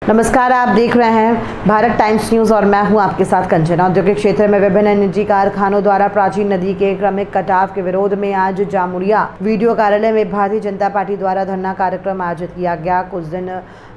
नमस्कार, आप देख रहे हैं भारत टाइम्स न्यूज़ और मैं हूं आपके साथ कंचना। औद्योगिक क्षेत्र में विभिन्न निजी कारखानों द्वारा प्राचीन नदी के क्रमिक कटाव के विरोध में आज जामुड़िया वीडियो कार्यालय में भारतीय जनता पार्टी द्वारा धरना कार्यक्रम आयोजित किया गया। कुछ दिन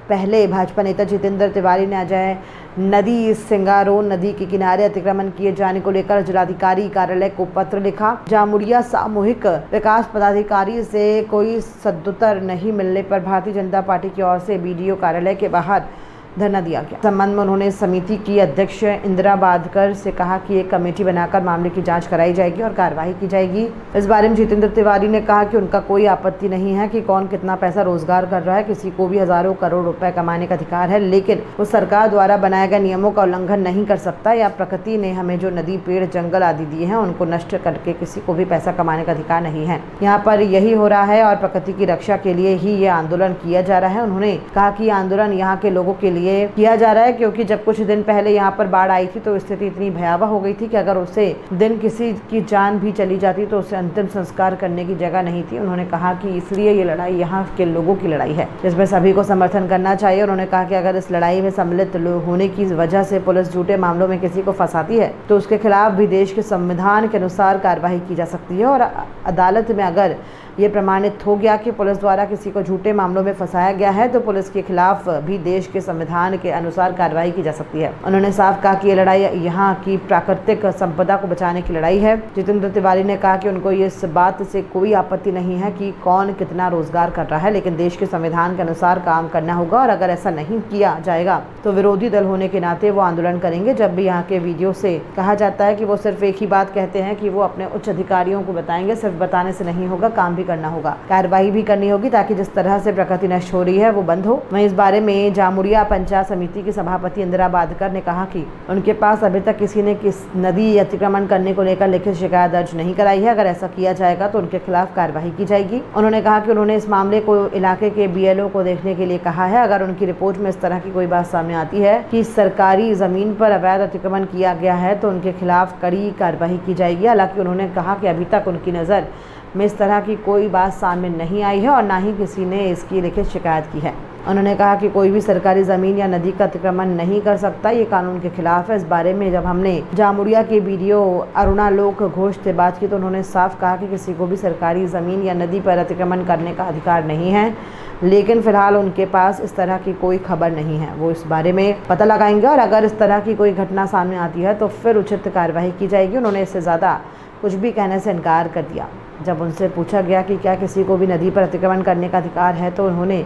पहले भाजपा नेता जितेंद्र तिवारी ने अजय नदी सिंगारो नदी के किनारे अतिक्रमण किए जाने को लेकर जिलाधिकारी कार्यालय को पत्र लिखा। जामुड़िया सामूहिक विकास पदाधिकारी से कोई सदुत्तर नहीं मिलने पर भारतीय जनता पार्टी की ओर से बीडीओ कार्यालय के बाहर धरना दिया गया। संबंध में उन्होंने समिति की अध्यक्ष इंदिरा बादकर से कहा कि एक कमेटी बनाकर मामले की जांच कराई जाएगी और कार्रवाई की जाएगी। इस बारे में जितेंद्र तिवारी ने कहा कि उनका कोई आपत्ति नहीं है कि कौन कितना पैसा रोजगार कर रहा है, किसी को भी हजारों करोड़ रुपए कमाने का अधिकार है, लेकिन वो सरकार द्वारा बनाए गए नियमों का उल्लंघन नहीं कर सकता। या प्रकृति ने हमें जो नदी, पेड़, जंगल आदि दिए हैं उनको नष्ट करके किसी को भी पैसा कमाने का अधिकार नहीं है। यहाँ पर यही हो रहा है और प्रकृति की रक्षा के लिए ही ये आंदोलन किया जा रहा है। उन्होंने कहा कि आंदोलन यहाँ के लोगों के लिए किया जा रहा है, क्योंकि जब कुछ दिन पहले यहाँ पर बाढ़ आई थी तो स्थिति इतनी भयावह हो गई थी कि अगर उसे दिन किसी की जान भी चली जाती तो उसे अंतिम संस्कार करने की जगह नहीं थी। उन्होंने कहा कि इसलिए ये लड़ाई यहाँ के लोगों की लड़ाई है, जिसमें सभी को समर्थन करना चाहिए। उन्होंने कहा कि अगर इस लड़ाई में सम्मिलित होने की वजह से पुलिस झूठे मामलों में किसी को फंसाती है तो उसके खिलाफ भी देश के संविधान के अनुसार कार्रवाई की जा सकती है। और अदालत में अगर ये प्रमाणित हो गया कि पुलिस द्वारा किसी को झूठे मामलों में फंसाया गया है तो पुलिस के खिलाफ भी देश के संविधान के अनुसार कार्रवाई की जा सकती है। उन्होंने साफ कहा कि ये लड़ाई यहाँ की प्राकृतिक संपदा को बचाने की लड़ाई है। जितेंद्र तिवारी ने कहा कि उनको इस बात से कोई आपत्ति नहीं है कि कौन कितना रोजगार कर रहा है, लेकिन देश के संविधान के अनुसार काम करना होगा और अगर ऐसा नहीं किया जाएगा तो विरोधी दल होने के नाते वो आंदोलन करेंगे। जब भी यहाँ के वीडियो से कहा जाता है कि वो सिर्फ एक ही बात कहते हैं कि वो अपने उच्च अधिकारियों को बताएंगे, सिर्फ बताने से नहीं होगा, काम भी करना होगा, कार्रवाई भी करनी होगी ताकि जिस तरह से प्रकृति नष्ट हो रही है वो बंद हो। वहीं इस बारे में जामुड़िया पंचायत समिति की सभापति इंदिरा बादकर ने कहा कि उनके पास अभी तक किसी ने किस नदी अतिक्रमण करने को लेकर लिखित शिकायत दर्ज नहीं कराई है। अगर ऐसा किया जाएगा तो उनके खिलाफ कार्रवाई की जाएगी। उन्होंने कहा कि उन्होंने इस मामले को इलाके के BLO को देखने के लिए कहा है। अगर उनकी रिपोर्ट में इस तरह की कोई बात सामने आती है कि सरकारी जमीन पर अवैध अतिक्रमण किया गया है तो उनके खिलाफ कड़ी कार्रवाई की जाएगी। हालांकि उन्होंने कहा कि अभी तक उनकी नज़र में इस तरह की कोई बात सामने नहीं आई है और ना ही किसी ने इसकी लिखित शिकायत की है। उन्होंने कहा कि कोई भी सरकारी ज़मीन या नदी का अतिक्रमण नहीं कर सकता, ये कानून के खिलाफ है। इस बारे में जब हमने जामुड़िया के BDO अरुणा लोक घोष से बात की तो उन्होंने साफ कहा कि किसी को भी सरकारी ज़मीन या नदी पर अतिक्रमण करने का अधिकार नहीं है, लेकिन फिलहाल उनके पास इस तरह की कोई खबर नहीं है। वो इस बारे में पता लगाएंगे और अगर इस तरह की कोई घटना सामने आती है तो फिर उचित कार्रवाई की जाएगी। उन्होंने इससे ज़्यादा कुछ भी कहने से इनकार कर दिया। जब उनसे पूछा गया कि क्या किसी को भी नदी पर अतिक्रमण करने का अधिकार है तो उन्होंने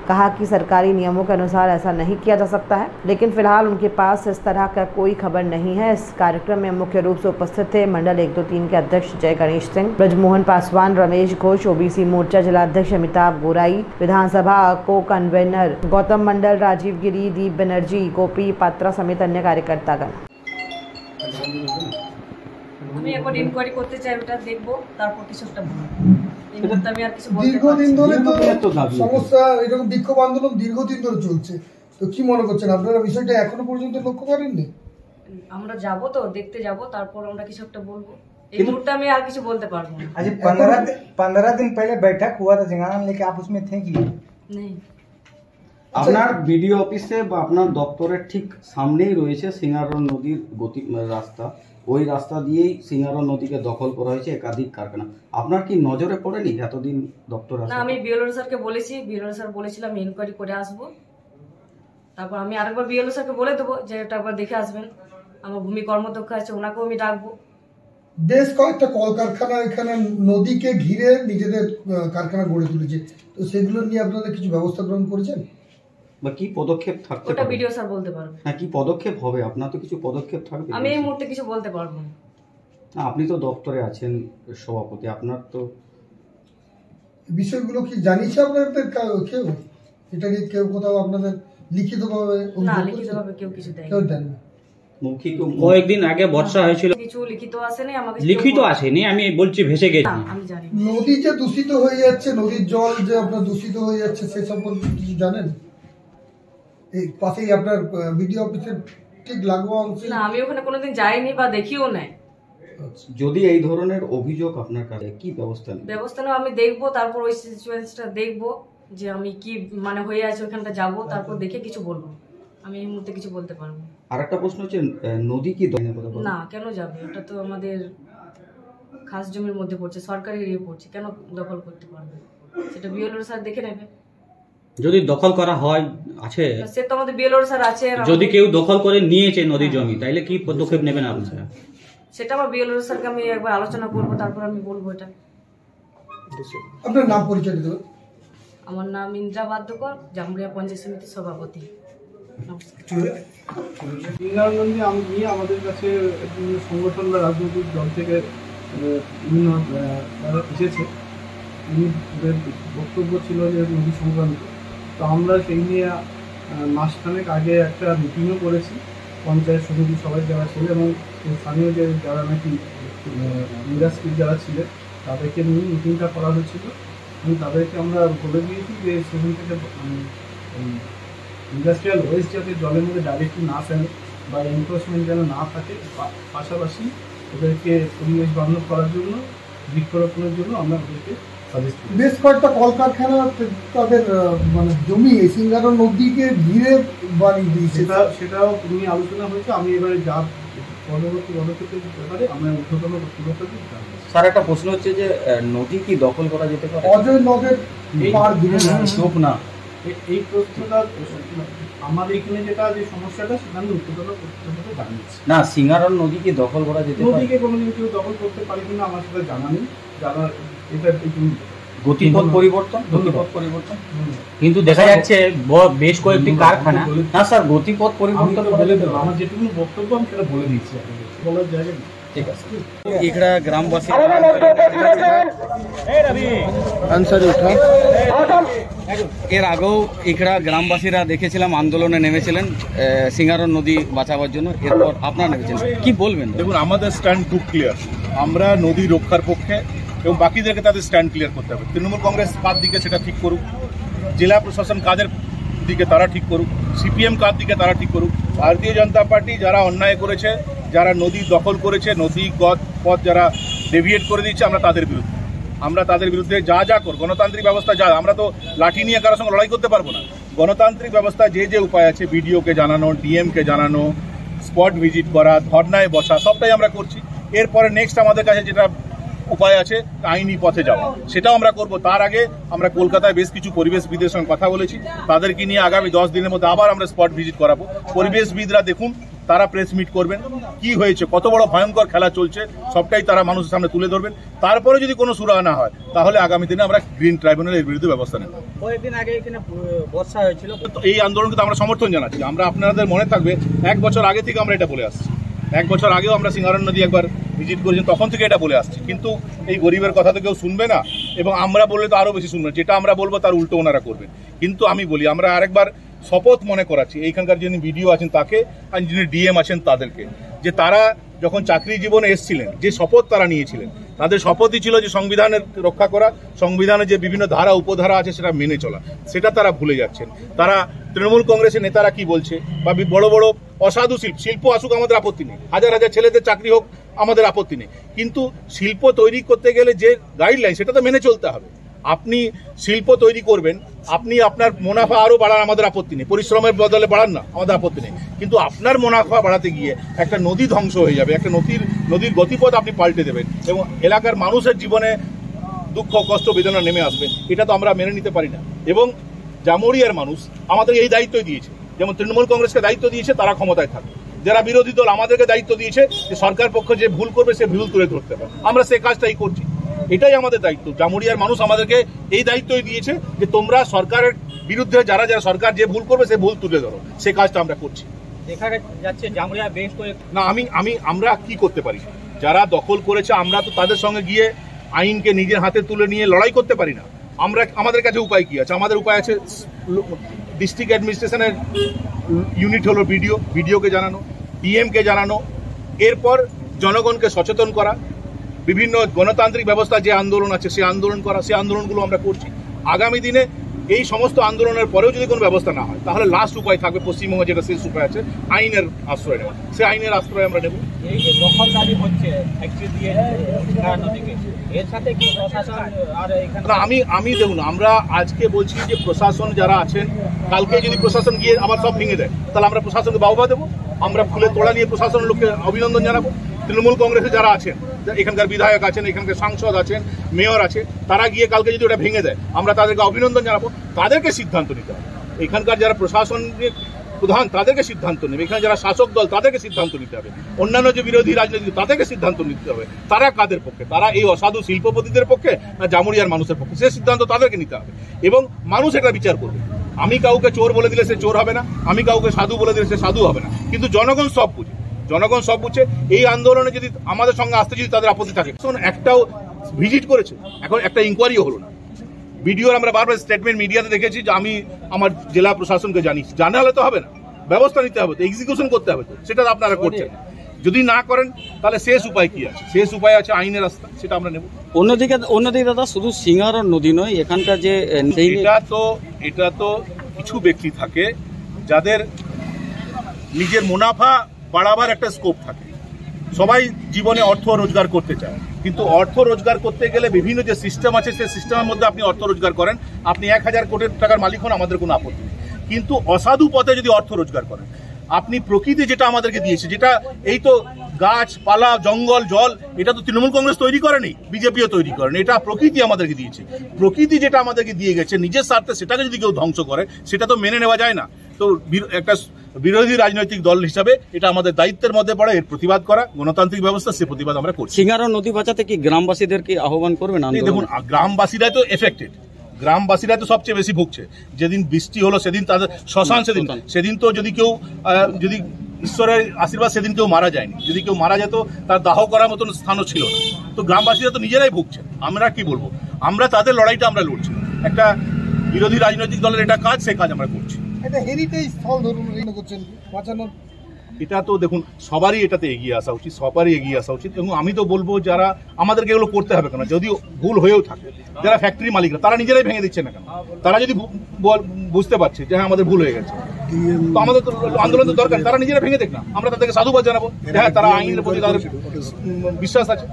कहा कि सरकारी नियमों के अनुसार ऐसा नहीं किया जा सकता है, लेकिन फिलहाल उनके पास इस तरह का कोई खबर नहीं है। इस कार्यक्रम में मुख्य रूप से उपस्थित थे मंडल 1, 2, 3 के अध्यक्ष जय गणेश सिंह, ब्रजमोहन पासवान, रमेश घोष, OBC मोर्चा जिला अध्यक्ष अमिताभ गोराई, विधानसभा को कन्वेनर गौतम मंडल, राजीव गिरी, दीप बनर्जी, गोपी पात्रा समेत अन्य कार्यकर्तागण। আমি এখন ইনকোয়ারি করতে চাই, ওটা দেখবো, তারপর কিছু একটা বলবো। আমি আর কিছু বলতে দীর্ঘদিন ধরে তো সমস্যা এরকম বিক্ষোভ আন্দোলন দীর্ঘদিন ধরে চলছে, তো কি মনে করছেন আপনারা বিষয়টা এখনো পর্যন্ত লক্ষ্য করেননি? আমরা যাব তো দেখতে যাব, তারপর আমরা কিছু একটা বলবো। এই মুহূর্তে আমি আর কিছু বলতে পারবো না। आज 15 दिन पहले बैठक हुआ था सिंगारा, लेकिन आप उसमें थे कि नहीं? আপনার BDO অফিসে বা আপনার দপ্তরের ঠিক সামনেই রয়েছে সিঙ্গারা নদীর গতি রাস্তা। ওই রাস্তা দিয়েই সিঙ্গারা নদীকে দখল করা হয়েছে একাধিক কারখানা। আপনার কি নজরে পড়েনি এতদিন দপ্তর আসে? না, আমি BLO স্যারকে বলেছি, BLO স্যার বলেছিলাম আমি ইনকোয়ারি করে আসবো। তারপর আমি আরেকবার BLO স্যারকে বলে দেবো যে এটা একবার দেখে আসবেন। আমার ভূমি কর্মদক্ষ আছে, ওনাকেও আমি ডাকবো। বেশ কয়েকটা কলকারখানা এখানে নদীকে ঘিরে নিজেদের কারখানা গড়ে তুলেছে, তো সেগুলো নিয়ে আপনারা কিছু ব্যবস্থা গ্রহণ করেছেন বা কি পদক্ষেপ থাকতে ওটা পারে? BDO স্যার বলতে পারবে। হ্যাঁ, কি পদক্ষেপ হবে? আপনার তো কিছু পদক্ষেপ থাকবে। আমি এই মুহূর্তে কিছু বলতে পারবো না। না, আপনি তো দপ্তরে আছেন সভাপতি, আপনার তো বিষয়গুলো কি জানিয়েছে আপনাদের কেউ? এটা কি কেউ কোথাও আপনাদের লিখিতভাবে? না, লিখিতভাবে কেউ কিছু দেয়নি। কেউ দেন না। মৌখিক কয়েকদিন আগে বর্ষা হয়েছিল, কিছু লিখিত আসেনি আমাকে। লিখিত আসেনি, আমি বলছি ভেসে গেছে। আমি জানি নদী যে দূষিত হয়ে যাচ্ছে, নদীর জল যে আপনার দূষিত হয়ে যাচ্ছে সে সম্পর্কে কিছু জানেন? এই পাশেই আপনার BDO অফিসের ঠিক লাগোয়া অংশে? না, আমি ওখানে কোনোদিন যাইনি বা দেখিও নাই। যদি এই ধরনের অভিযোগ আপনার কাছে, কি ব্যবস্থা নেবেন? ব্যবস্থা নেওয়া আমি দেখবো, তারপর ওই সিচুয়েশনটা দেখবো যে আমি কি মানে হয়ে আছে ওখানটা যাবো, তারপর দেখে কিছু বলবো। আমি এই মুহূর্তে কিছু বলতে পারবো না। আর একটা প্রশ্ন হচ্ছে, নদী কি দখলের কথা বলেন? না, কেন যাবে? ওটা তো আমাদের খাস জমির মধ্যে পড়ছে, সরকারি এরিয়া পড়ছে, কেন দখল করতে পারবে? সেটা বিএলও স্যার দেখে নেবে। যদি দখল করা হয় আছে, সে তো আমাদের বিএলও স্যার আছে। যদি কেউ দখল করে নিয়েছে নদীর জমি, তাইলে কি পদক্ষেপ নেবেন আপনারা? সেটা আমার বিএলও স্যারকে আমি একবার আলোচনা করবো, তারপর আমি বলবো এটা। আপনার নাম পরিচয় দিতে হবে। আমার নাম ইন্দ্রা বাদ্যকর, জামুরিয়া পঞ্চায়েত সমিতির সভাপতি। সিঙ্গারনন্দী আমি আমাদের কাছে বিভিন্ন সংগঠন বা রাজনৈতিক দল থেকে বিভিন্ন তারা এসেছে। ওদের বক্তব্য ছিল যে নদী সংক্রান্ত, তো আমরা সেই নিয়ে মাসখানেক আগে একটা মিটিংও করেছি পঞ্চায়েত সমিতি সবাই যারা ছিল, এবং স্থানীয় যে যারা নাকি ইন্ডাস্ট্রির যারা ছিলেন তাদেরকে নিয়ে মিটিংটা করা হয়েছিল। এবং তাদেরকে আমরা বলে দিয়েছি যে সেখান থেকে ইন্ডাস্ট্রিয়াল ওয়েস্ট যাতে জলের মধ্যে ডাইরেক্টলি না ফেলে বা এনফোর্সমেন্ট যেন না থাকে, পাশাপাশি ওদেরকে পরিবেশ বান্ধব করার জন্য, বৃক্ষরোপণের জন্য আমরা ওদেরকে সাজেস্ট করি। বেশ কয়েকটা কলকারখানা তাদের মানে জমি এই সিঙ্গারা নদীকে ঘিরে বানিয়ে দিয়েছে। সেটাও নিয়ে আলোচনা হয়েছে। আমি এবারে যা পরবর্তী পদক্ষেপের ব্যাপারে আমরা ঊর্ধ্বতন কর্তৃপক্ষকে জানাবো। স্যার, একটা প্রশ্ন হচ্ছে যে নদী কি দখল করা যেতে পারে? অজয় নদের পার ঘিরে চোখ না, এই প্রশ্নটা আমাদের এখানে যেটা যে সমস্যাটা সেটা আমি ঊর্ধ্বতন কর্তৃপক্ষকে জানিয়েছি। না, সিঙ্গারার নদী কি দখল করা যেতে পারে? নদীকে কোনোদিন কেউ দখল করতে পারে কিনা আমার সাথে জানা নেই। যারা এটা গতিপথ পরিবর্তন, গতিপথ পরিবর্তন কিন্তু দেখা যাচ্ছে বেশ কয়েকটি কারখানা। না স্যার, গতিপথ পরিবর্তন বলে দেবো। আমার যেটুকু বক্তব্য আমি সেটা বলে দিচ্ছি, বলার জায়গা নেই। ঠিক আছে। এখানে গ্রামবাসী এর আগেও এখানে গ্রামবাসীরা দেখেছিলাম আন্দোলনে নেমেছিলেন সিঙ্গারা নদী বাঁচাবার জন্য, এরপর আপনারা নেমেছেন, কি বলবেন? দেখুন, আমাদের স্ট্যান্ড খুব ক্লিয়ার। আমরা নদী রক্ষার পক্ষে এবং বাকিদেরকে তাদের স্ট্যান্ড ক্লিয়ার করতে হবে। তৃণমূল কংগ্রেস কার দিকে সেটা ঠিক করুক, জেলা প্রশাসন কাদের দিকে তারা ঠিক করুক, সিপিএম কার দিকে তারা ঠিক করুক। ভারতীয় জনতা পার্টি যারা অন্যায় করেছে, যারা নদী দখল করেছে, নদী পথ যারা ডেভিয়েট করে দিচ্ছে, আমরা তাদের বিরুদ্ধে যা যা কর, গণতান্ত্রিক ব্যবস্থা যা, আমরা তো লাঠি নিয়ে কারোর সঙ্গে লড়াই করতে পারবো না। গণতান্ত্রিক ব্যবস্থা যে উপায় আছে, বিডিওকে জানানো, ডিএমকে জানানো, স্পট ভিজিট করা, ধর্নায় বসা, সবটাই আমরা করছি। এরপরে নেক্সট আমাদের কাছে যেটা উপায় আছে আইনি পথে যাওয়া, সেটাও আমরা করব। তার আগে আমরা কলকাতায় বেশ কিছু পরিবেশবিদের সঙ্গে কথা বলেছি, তাদেরকে নিয়ে আগামী 10 দিনের মধ্যে আবার আমরা স্পট ভিজিট করাবো। পরিবেশবিদরা দেখুন, তারা প্রেস মিট করবেন, কি হয়েছে, কত বড় ভয়ঙ্কর খেলা চলছে, সবটাই তারা মানুষের সামনে তুলে ধরবেন। তারপরে যদি কোনো সুরাহা না হয়, তাহলে আগামী দিনে আমরা গ্রিন ট্রাইব্যুনালের বিরুদ্ধে ব্যবস্থা নেব। কয়েকদিন আগে এখানে বর্ষা হয়েছিল, এই আন্দোলনকে তো আমরা সমর্থন জানাচ্ছি। আমরা, আপনাদের মনে থাকবে, 1 বছর আগে থেকে আমরা এটা বলে আসছি। 1 বছর আগেও আমরা সিঙ্গারা নদী একবার ভিজিট করেছি, তখন থেকে এটা বলে আসছি। কিন্তু এই গরিবের কথা তো কেউ শুনবে না, এবং আমরা বললে তো আরও বেশি শুনবে। যেটা আমরা বলবো তার উল্টো ওনারা করবেন। কিন্তু আমি বলি, আমরা আরেকবার শপথ মনে করাচ্ছি এইখানকার যিনি বিডিও আছেন তাকে, আর যিনি ডিএম আছেন তাদেরকে, যে তারা যখন চাকরি জীবনে এসেছিলেন, যে শপথ তারা নিয়েছিলেন, তাদের শপথই ছিল যে সংবিধানের রক্ষা করা, সংবিধানের যে বিভিন্ন ধারা উপধারা আছে সেটা মেনে চলা। সেটা তারা ভুলে যাচ্ছেন। তারা, তৃণমূল কংগ্রেসের নেতারা কি বলছে, বা বড় বড় অসাধু শিল্প আসুক, আমাদের আপত্তি নেই, হাজার হাজার ছেলেদের চাকরি হোক, আমাদের আপত্তি নেই। কিন্তু শিল্প তৈরি করতে গেলে যে গাইডলাইন, সেটা তো মেনে চলতে হবে। আপনি শিল্প তৈরি করবেন, আপনি আপনার মুনাফা আরও বাড়ান, আমাদের আপত্তি নেই, পরিশ্রমের বদলে বাড়ান না, আমাদের আপত্তি নেই। কিন্তু আপনার মুনাফা বাড়াতে গিয়ে একটা নদী ধ্বংস হয়ে যাবে, একটা নদীর গতিপথ আপনি পাল্টে দেবেন, এবং এলাকার মানুষের জীবনে দুঃখ, কষ্ট, বেদনা নেমে আসবে, এটা তো আমরা মেনে নিতে পারি না। এবং জামুরিয়ার মানুষ আমাদের এই দায়িত্বই দিয়েছে, যেমন তৃণমূল কংগ্রেসকে দায়িত্ব দিয়েছে তারা ক্ষমতায় থাকবে, যারা বিরোধী দল আমাদেরকে দায়িত্ব দিয়েছে যে সরকার পক্ষ যে ভুল করবে সে ভুল তুলে ধরতে হবে। আমরা সে কাজটাই করছি, এটাই আমাদের দায়িত্ব। জামুরিয়ার মানুষ আমাদেরকে এই দায়িত্বই দিয়েছে যে তোমরা সরকারের বিরুদ্ধে যারা সরকার যে ভুল করবে সে ভুল তুলে ধরো, সে কাজটা আমরা করছি। দেখা যাচ্ছে জামুরিয়া বেশ না, আমরা কি করতে পারি, যারা দখল করেছে আমরা তো তাদের সঙ্গে গিয়ে আইনকে নিজের হাতে তুলে নিয়ে লড়াই করতে পারি না। আমাদের কাছে উপায় কি আছে? আমাদের উপায় আছে ডিস্ট্রিক্ট অ্যাডমিনিস্ট্রেশনের ইউনিট হলো বিডিওকে জানানো, ডিএমকে জানানো, এরপর জনগণকে সচেতন করা, বিভিন্ন গণতান্ত্রিক ব্যবস্থা যে আন্দোলন আছে সেই আন্দোলন করা, সেই আন্দোলনগুলো আমরা করছি। আগামী দিনে এই সমস্ত আন্দোলনের পরেও যদি কোনো ব্যবস্থা না হয়, তাহলে লাস্ট উপায় থাকবে পশ্চিমবঙ্গে যেটা শেষ উপায় আছে, আইনের আশ্রয় নেওয়া। সেই আইনের আশ্রয় আমরা নেব। এই যে দখলদারি হচ্ছে নদীকে, এর সাথে কি প্রশাসন আর এখানে না, আমি দেখুন, আমরা আজকে বলছি যে প্রশাসন যারা আছেন, কালকে যদি প্রশাসন গিয়ে আবার সব ভেঙে দেয়, তাহলে আমরা প্রশাসনকে বাহবা দেবো, আমরা ফুলের তোড়া নিয়ে প্রশাসনের লোককে অভিনন্দন জানাবো। তৃণমূল কংগ্রেসে যারা আছেন, এখানকার বিধায়ক আছেন, এখানকার সাংসদ আছেন, মেয়র আছে, তারা গিয়ে কালকে যদি ওটা ভেঙে দেয়, আমরা তাদেরকে অভিনন্দন জানাবো। তাদেরকে সিদ্ধান্ত নিতে হবে। এখানকার যারা প্রশাসনের প্রধান তাদেরকে সিদ্ধান্ত নেবে, এখানে যারা শাসক দল তাদেরকে সিদ্ধান্ত নিতে হবে, অন্যান্য যে বিরোধী রাজনীতি তাদেরকে সিদ্ধান্ত নিতে হবে। তারা কাদের পক্ষে? তারা এই অসাধু শিল্পপতিদের পক্ষে না জামুরিয়ার মানুষের পক্ষে? সে সিদ্ধান্ত তাদেরকে নিতে হবে এবং মানুষ এটা বিচার করবে। আমি কাউকে চোর বলে দিলে সে চোর হবে না, আমি কাউকে সাধু বলে দিলে সে সাধু হবে না, কিন্তু জনগণ সব বুঝে। জনগণ সব বুঝছে। এই আন্দোলনে যদি আমাদের সঙ্গে আসতে যদি তাদের আপত্তি থাকে, একটাও ভিজিট করেছে, এখন একটা ইনকোয়ারিও হলো না। ভিডিওর আমরা বারবার স্টেটমেন্ট মিডিয়াতে দেখেছি যে আমি আমার জেলা প্রশাসনকে জানালে তো হবে না, ব্যবস্থা নিতে হবে, তো এক্সিকিউশন করতে হবে, তো সেটা আপনারা করছেন। যদি না করেন তাহলে শেষ উপায় কি আছে? শেষ উপায় আছে আইনের রাস্তা, সেটা আমরা নেব। অন্যদিকে দাদা, শুধু সিঙ্গারর নদী নয়, এখানকার যে এটা তো কিছু ব্যক্তি থাকে যাদের নিজের মুনাফা বাড়াবার একটা স্কোপ থাকে। সবাই জীবনে অর্থ রোজগার করতে চায়, কিন্তু অর্থ রোজগার করতে গেলে বিভিন্ন যে সিস্টেম আছে, সেই সিস্টেমের মধ্যে আপনি অর্থ রোজগার করেন, আপনি 1000 কোটি টাকার মালিক হন, আমাদের কোনো আপত্তি নেই। কিন্তু অসাধু পথে যদি অর্থ রোজগার করেন, আপনি প্রকৃতি যেটা আমাদেরকে দিয়েছে, যেটা এই তো গাছপালা, জঙ্গল, জল, এটা তো তৃণমূল কংগ্রেস তৈরি করেনি, বিজেপিও তৈরি করেনি, এটা প্রকৃতি আমাদেরকে দিয়েছে। প্রকৃতি যেটা আমাদেরকে দিয়ে গেছে নিজের স্বার্থে, সেটাকে যদি কেউ ধ্বংস করে, সেটা তো মেনে নেওয়া যায় না। তো একটা বিরোধী রাজনৈতিক দল হিসাবে এটা আমাদের দায়িত্বের মধ্যে পড়ে এর প্রতিবাদ করা। গণতান্ত্রিক ব্যবস্থা, সে প্রতিবাদ আমরা করছি। সিঙ্গারর নদী বাঁচাতে কি গ্রামবাসীদেরকে আহ্বান করবেন? দেখুন, গ্রামবাসীরাই তো এফেক্টেড, গ্রামবাসীরা তো সবচেয়ে বেশি ভুগছে। যেদিন বৃষ্টি হলো সেদিন তাদের শ্মশান, সেদিন তো যদি কেউ যদি ঈশ্বরের আশীর্বাদ, সেদিন কেউ মারা যায়নি। যদি কেউ মারা যেত, তার দাহ করার মতন স্থানও ছিল না। তো গ্রামবাসীরা তো নিজেরাই ভুগছে। আমরা কি বলবো? আমরা তাদের লড়াইটা আমরা লড়ছি। একটা বিরোধী রাজনৈতিক দলের এটা কাজ, সেই কাজ আমরা করছি। এটা হেরিটেজ স্থল ধরুন করছেন বাঁচানোর, এটা তো দেখুন সবারই এটাতে এগিয়ে আসা উচিত, সবারই এগিয়ে আসা উচিত। এবং আমি তো বলবো যারা আমাদেরকে এগুলো করতে হবে কেন, যদি ভুল হয়েও থাকে, যারা ফ্যাক্টরি মালিকরা তারা নিজেরাই ভেঙে দিচ্ছে না কেন? তারা যদি বুঝতে পারছে যে হ্যাঁ আমাদের ভুল হয়ে গেছে, তো আমাদের তো আন্দোলন তো দরকার, তারা নিজেরা ভেঙে দেখ না, আমরা তাদেরকে সাধুবাদ জানাবো। হ্যাঁ, তারা আইনের প্রতি তাদের বিশ্বাস আছে।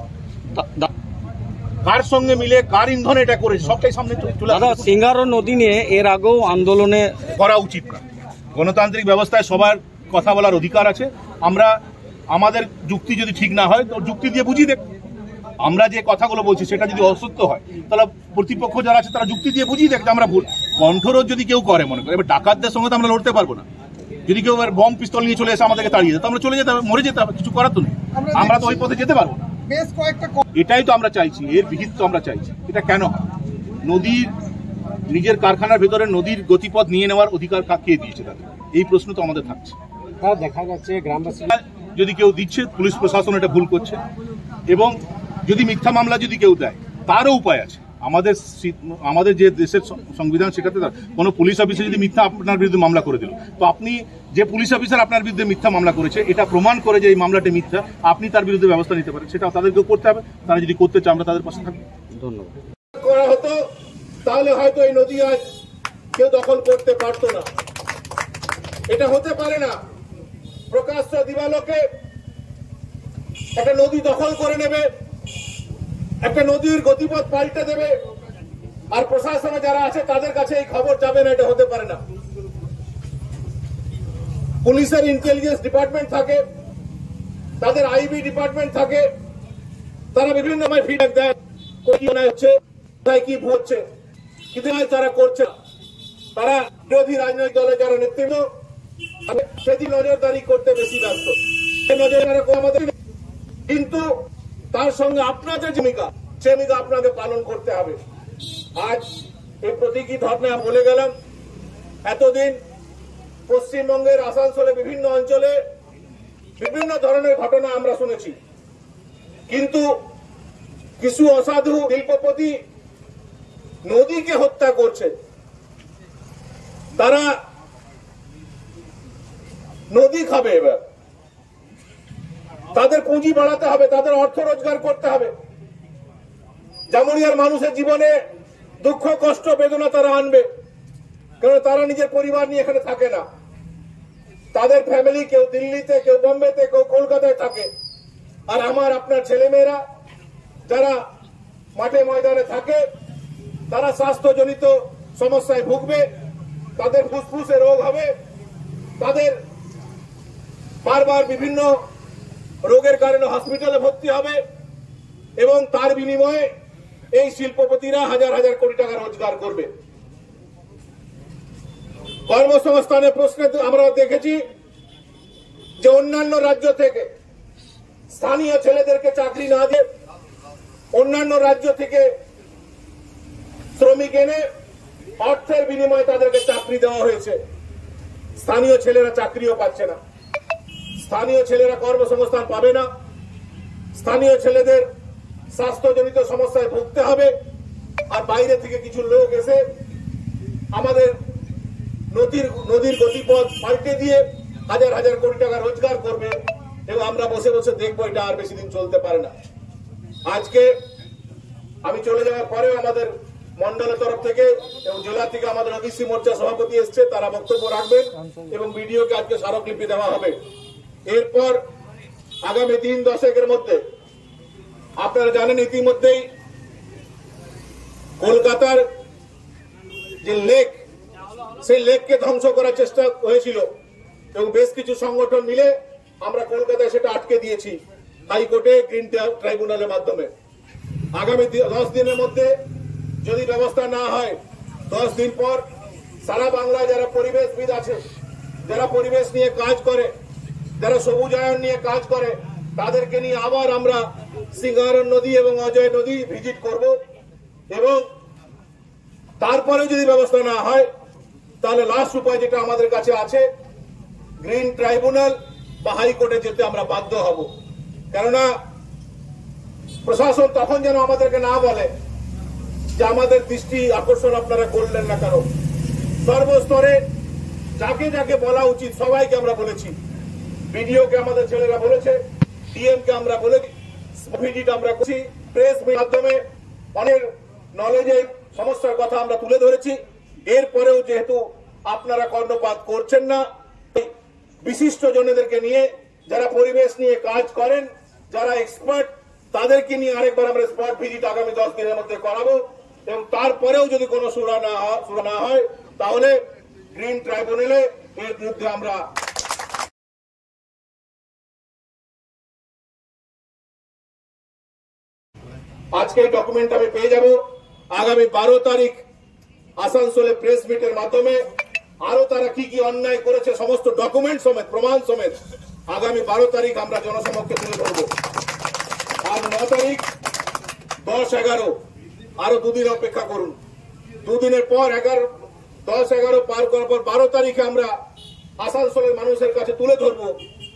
কার সঙ্গে মিলে কার ইন্ধনে এটা করেছে সবটাই সামনে চলে আসে। সিঙ্গারর নদী নিয়ে এর আগেও আন্দোলনে করা উচিত না। গণতান্ত্রিক ব্যবস্থায় সবার কথা বলার অধিকার আছে। আমরা আমাদের যুক্তি যদি ঠিক না হয়, তো যুক্তি দিয়ে বুঝিয়ে দেখ। আমরা যে কথাগুলো বলছি সেটা যদি অসত্য হয়, তাহলে প্রতিপক্ষ যারা আছে তারা যুক্তি দিয়ে বুঝিয়ে দেখ যে আমরা ভুল। কণ্ঠরোধ যদি কেউ করে, মনে করে, এবার ডাকাতদের সঙ্গে তো আমরা লড়তে পারবো না। যদি কেউ বম পিস্তল নিয়ে চলে এসে আমাদেরকে তাড়িয়ে দেয়, তো আমরা চলে যেতে হবে, মরে যেতে হবে, কিছু করার তো নেই। আমরা তো ওই পথে যেতে পারবো না। এটাই তো আমরা চাইছি, এর বিহিত তো আমরা চাইছি। এটা কেন হয়? নদীর নিজের কারখানার ভেতরে নদীর গতিপথ নিয়ে নেওয়ার অধিকার কে দিয়েছে তাদের? এই প্রশ্ন তো আমাদের থাকছে। দেখা যাচ্ছে গ্রামবাসী যদি কেউ দিচ্ছে, পুলিশ প্রশাসন এটা ভুল করছে। এবং যদি মিথ্যা মামলা যদি কেউ দেয়, তারও উপায় আছে। আমাদের যে দেশের সংবিধান, সেটাতে কোনো পুলিশ অফিসার যদি মিথ্যা আপনার বিরুদ্ধে মামলা করে দিল, তো আপনি যে পুলিশ অফিসার আপনার বিরুদ্ধে মিথ্যা মামলা করেছে, এটা প্রমাণ করে যে এই মামলাটি মিথ্যা, আপনি তার বিরুদ্ধে ব্যবস্থা নিতে পারেন। সেটা তাদেরকেও করতে হবে। তারা যদি করতে চায়, আমরা তাদের পাশে থাকবো। ধন্যবাদ। করা হতো, তাহলে হয়তো এই নদী আজ কেউ দখল করতে পারতো না। এটা হতে পারে না। প্রকাশ্য দিবালোকে একটা নদী দখল করে নেবে, একটা নদীর গতিপথ পাল্টে দেবে, আর প্রশাসনে যারা আছে তাদের কাছে এই খবর যাবে না। এটা হতে পারে না। পুলিশের ইন্টেলিজেন্স ডিপার্টমেন্ট থাকে, তাদের আইবি ডিপার্টমেন্ট থাকে, তারা বিভিন্ন সময় ফিডব্যাক দেয় কি হচ্ছে, কোথায় কি হচ্ছে, কিন্তু তারা করছে না। তারা বিরোধী রাজনৈতিক দলের যারা নেতৃত্ব, সেদিন নজরদারি করতে বেশি ব্যস্ত। আমাদের, কিন্তু তার সঙ্গে আপনার যে ভূমিকা, সে ভূমিকা আপনাকে পালন করতে হবে। আজ এই প্রতীকী ধর্নায় বলে গেলাম, এতদিন পশ্চিমবঙ্গের আসানসোলে বিভিন্ন অঞ্চলে বিভিন্ন ধরনের ঘটনা আমরা শুনেছি, কিন্তু কিছু অসাধু শিল্পপতি নদীকে হত্যা করছে। তারা নদী খাবে, এবার তাদের পুঁজি বাড়াতে হবে, তাদের অর্থ রোজগার করতে হবে। জামুরিয়ার মানুষের জীবনে দুঃখ, কষ্ট, বেদনা তারা আনবে, কারণ তারা নিজের পরিবার নিয়ে এখানে থাকে না। তাদের ফ্যামিলি কেউ দিল্লিতে, কেউ বোম্বেতে, কেউ কলকাতায় থাকে। আর আমার আপনার ছেলেমেয়েরা যারা মাঠে ময়দানে থাকে তারা স্বাস্থ্যজনিত সমস্যায় ভুগবে, তাদের ফুসফুসে রোগ হবে, তাদের বারবার বিভিন্ন রোগের কারণে হসপিটালে ভর্তি হবে এবং তার বিনিময়ে এই শিল্পপতিরা হাজার হাজার কোটি টাকা রোজগার করবে। কর্মসংস্থানের প্রশ্নে আমরা দেখেছি যে অন্যান্য রাজ্য থেকে স্থানীয় ছেলেদেরকে চাকরি না দিয়ে অন্যান্য রাজ্য থেকে শ্রমিক এনে অর্থের বিনিময়ে তাদেরকে চাকরি দেওয়া হয়েছে। স্থানীয় ছেলেরা চাকরিও পাচ্ছে না, স্থানীয় ছেলেরা কর্মসংস্থান পাবে না, স্থানীয় ছেলেদের স্বাস্থ্যজনিত সমস্যায় ভুগতে হবে। আর বাইরে থেকে কিছু লোক এসে আমাদের নদীর গতিপথ পাল্টে দিয়ে হাজার হাজার কোটি টাকা রোজগার করবে এবং আমরা বসে বসে দেখবো। এটা আর বেশি দিন চলতে পারে না। আজকে আমি চলে যাওয়ার পরেও আমাদের মন্ডলের তরফ থেকে এবং জেলা থেকে আমাদের ওবিসি মোর্চা সভাপতি এসছে, তারা বক্তব্য রাখবেন এবং ভিডিওকে আজকে স্মারকলিপি দেওয়া হবে। এরপর আগামী 3-10 মধ্যে আপনারা জানেন ইতিমধ্যেই কলকাতার যে লেক, সেই লেককে ধ্বংস করার চেষ্টা হয়েছিল এবং বেশ কিছু সংগঠন মিলে আমরা কলকাতায় সেটা আটকে দিয়েছি হাইকোর্টে গ্রিন ট্রাইব্যুনালের মাধ্যমে। আগামী 10 দিনের মধ্যে যদি ব্যবস্থা না হয়, 10 দিন পর সারা বাংলায় যারা পরিবেশবিদ আছে, যারা পরিবেশ নিয়ে কাজ করে, যারা সবুজায়ন নিয়ে কাজ করে, তাদেরকে নিয়ে আবার আমরা সিঙ্গারন নদী এবং অজয় নদী ভিজিট করব এবং তারপরে যদি ব্যবস্থা না হয় তাহলে লাস্ট উপায় যেটা আমাদের কাছে আছে, গ্রিন ট্রাইব্যুনাল বা হাইকোর্টে যেতে আমরা বাধ্য হব। কেননা প্রশাসন তখন যেন আমাদেরকে না বলে যে আমাদের দৃষ্টি আকর্ষণ আপনারা করলেন না। কারণ সর্বস্তরে যাকে যাকে বলা উচিত সবাইকে আমরা বলেছি, বিডিওকে আমাদের ছেলেরা বলেছে, ডিএম কে আমরা বলেছি, ভিজিট আমরা করছি, প্রেস মাধ্যমে অনেক নলেজে সমস্যার কথা আমরা তুলে ধরেছি। এরপরেও যেহেতু আপনারা কর্ণপাত করছেন না, বিশিষ্ট জনেদেরকে নিয়ে যারা পরিবেশ নিয়ে কাজ করেন, যারা এক্সপার্ট, তাদেরকে নিয়ে আরেকবার আমরা স্পট ভিজিট আগামী 10 দিনের মধ্যে করাবো এবং তারপরেও যদি কোনো সুরা না হয় তাহলে গ্রিন ট্রাইব্যুনালে এর বিরুদ্ধে আমরা আজকে ডকুমেন্ট আমি পেয়ে যাব। আগামী 12 তারিখ আসানসোলে প্রেস মিটের মাধ্যমে আরো তারা কি কি অন্যায় করেছে সমস্ত ডকুমেন্ট সমেত, প্রমাণ সমেত আগামী 12 তারিখ আমরা জনসমক্ষে তুলে ধরবো। আর 9 তারিখ 10-11 আরো 2 দিন অপেক্ষা করুন। 2 দিনের পর 10-11 পার করার পর 12 তারিখে আমরা আসানসোলের মানুষের কাছে তুলে ধরবো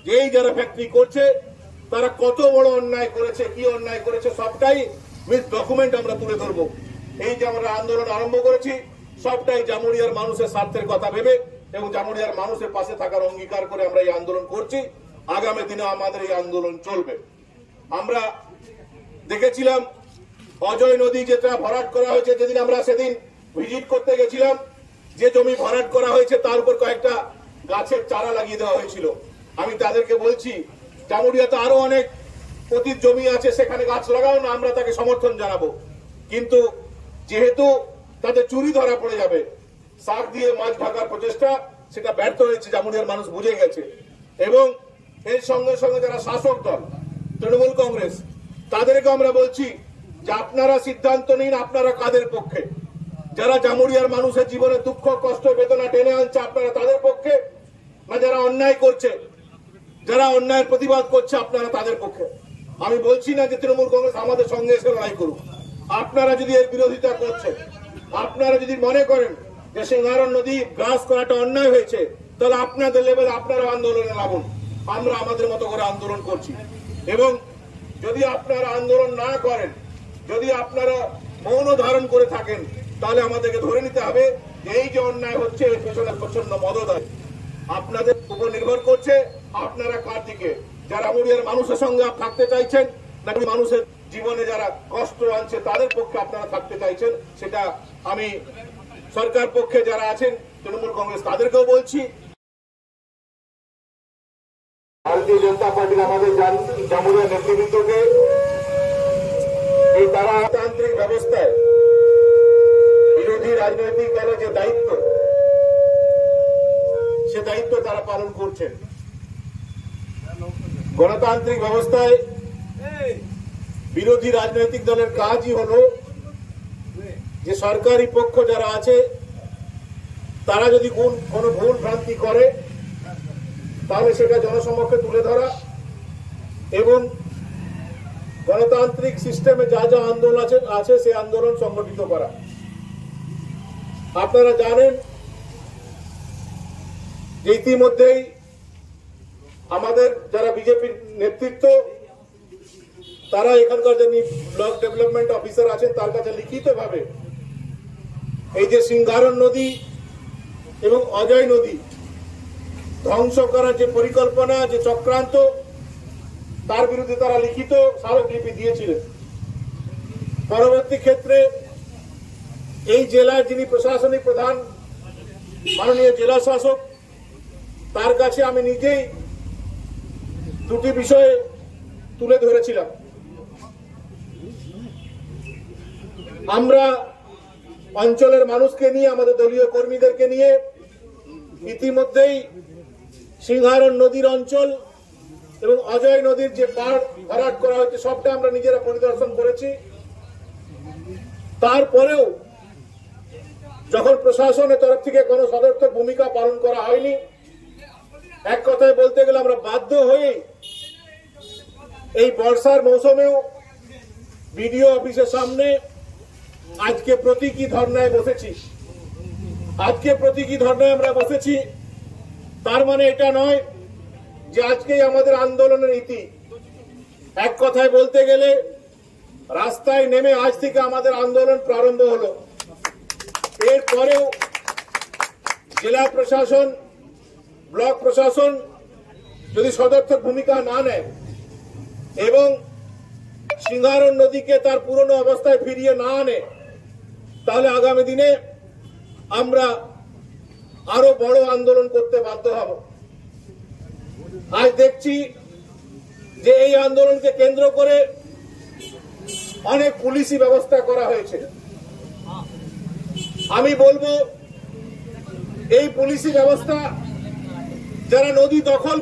যে এই যারা ফ্যাক্টরি করছে তারা কত বড় অন্যায় করেছে, কি অন্যায় করেছে, সবটাই উইথ ডকুমেন্ট আমরা তুলে ধরবো। এই যে আমরা আন্দোলন আরম্ভ করেছি সবটাই জামুরিয়ার মানুষের স্বার্থের কথা ভেবে এবং জামুরিয়ার মানুষের পাশে থাকার অঙ্গীকার করে আমরা এই আন্দোলন করছি। আগামী দিনে আমাদের এই আন্দোলন চলবে। আমরা দেখেছিলাম অজয় নদী যেটা ভরাট করা হয়েছে, যেদিন আমরা সেদিন ভিজিট করতে গেছিলাম, যে জমি ভরাট করা হয়েছে তার উপর কয়েকটা গাছের চারা লাগিয়ে দেওয়া হয়েছিল। আমি তাদেরকে বলছি জামুরিয়াতে আরো অনেক পতিত জমি আছে, সেখানে গাছ লাগাও না, আমরা তাকে সমর্থন জানাবো। কিন্তু যেহেতু তাদের চুরি ধরা পড়ে যাবে, শাক দিয়ে মাছ ঢাকার প্রচেষ্টা সেটা ব্যর্থ হয়েছে, জামুরিয়ার মানুষ বুঝে গেছে। এবং এর সঙ্গে সঙ্গে যারা শাসক দল তৃণমূল কংগ্রেস, তাদেরকে আমরা বলছি যে আপনারা সিদ্ধান্ত নিন আপনারা কাদের পক্ষে। যারা জামুরিয়ার মানুষের জীবনে দুঃখ কষ্ট বেদনা টেনে আনছে আপনারা তাদের পক্ষে, না যারা অন্যায় করছে, যারা অন্যায়ের প্রতিবাদ করছে আপনারা তাদের পক্ষে। আমি বলছি না যে তৃণমূল কংগ্রেস আমাদের সঙ্গে এসে লড়াই করুক। আপনারা যদি এর বিরোধিতা করছেন, আপনারা যদি মনে করেন যে সিঙ্গারন নদী গ্রাস করাটা অন্যায় হয়েছে, তাহলে আপনাদের লেভেলে আপনারা আন্দোলনে নামুন। আমরা আমাদের মতো করে আন্দোলন করছি। এবং যদি আপনারা আন্দোলন না করেন, যদি আপনারা মৌন ধারণ করে থাকেন, তাহলে আমাদেরকে ধরে নিতে হবে এই যে অন্যায় হচ্ছে এর পেছনে প্রচন্ড মদত আছে। আপনাদের উপর নির্ভর করছে আপনারা কার দিকে, যারা জামুরিয়ার মানুষের সঙ্গে থাকতে চাইছেন নাকি মানুষের জীবনে যারা কষ্ট আনছে তাদের পক্ষে আপনারা থাকতে চাইছেন। সেটা আমি সরকার পক্ষে যারা আছেন তৃণমূল কংগ্রেস তাদেরকেও বলছি। ভারতীয় জনতা পার্টির আমাদের জামুরিয়া নেতৃবৃন্দকে এই তারাতান্ত্রিক ব্যবস্থায় বিরোধী রাজনৈতিক দলের যে দায়িত্ব, সে দায়িত্ব তারা পালন করছেন। গণতান্ত্রিক ব্যবস্থায় বিরোধী রাজনৈতিক দলের কাজই হলো যে সরকারি পক্ষ যারা আছে তারা যদি কোনো ভুল ভ্রান্তি করে তাহলে সেটা জনসমক্ষে তুলে ধরা এবং গণতান্ত্রিক সিস্টেমে যা যা আন্দোলন আছে সেই আন্দোলন সংগঠিত করা। আপনারা জানেন যে ইতিমধ্যেই আমাদের যারা বিজেপির নেতৃত্ব তারা এখানকার যিনি ব্লক ডেভেলপমেন্ট অফিসার আছেন তার কাছে লিখিতভাবে এই যে সিংহারন নদী এবং অজয় নদী ধ্বংস করার যে পরিকল্পনা, যে চক্রান্ত, তার বিরুদ্ধে তারা লিখিত স্মারকলিপি দিয়েছিলেন। পরবর্তী ক্ষেত্রে এই জেলার যিনি প্রশাসনিক প্রধান মাননীয় জেলা শাসক, তার কাছে আমি নিজেই দুটি বিষয়ে তুলে ধরেছিলাম। আমরা অঞ্চলের মানুষকে নিয়ে, আমাদের দলীয় কর্মীদেরকে নিয়ে ইতিমধ্যেই সিংহারন নদীর অঞ্চল এবং অজয় নদীর যে পাড় ভরাট করা হচ্ছে সবটা আমরা নিজেরা পরিদর্শন করেছি। তারপরেও যখন প্রশাসনের তরফ থেকে কোনো সদর্থক ভূমিকা পালন করা হয়নি, এক কথায় বলতে গেলে আমরা বাধ্য হয়ে এই বর্ষার মৌসুমেও বিডিও অফিসের সামনে আজকে প্রতীকী ধর্নায় বসেছি। আজকে প্রতীকী ধর্নায় আমরা বসেছি, তার মানে এটা নয় যে আজকেই আমাদের আন্দোলনের ইতি। এক কথায় বলতে গেলে রাস্তায় নেমে আজ থেকে আমাদের আন্দোলন প্রারম্ভ হলো। এরপরেও জেলা প্রশাসন, ব্লক প্রশাসন যদি সদর্থক ভূমিকা না নেয় এবং সিংহারন নদীকে তার পুরনো অবস্থায় ফিরিয়ে না আনে, তাহলে আগামী দিনে আমরা আরো বড় আন্দোলন করতে বাধ্য হব। আজ দেখছি যে এই আন্দোলনকে কেন্দ্র করে অনেক পুলিশি ব্যবস্থা করা হয়েছে। আমি বলবো এই পুলিশি ব্যবস্থা যারা নদী দখল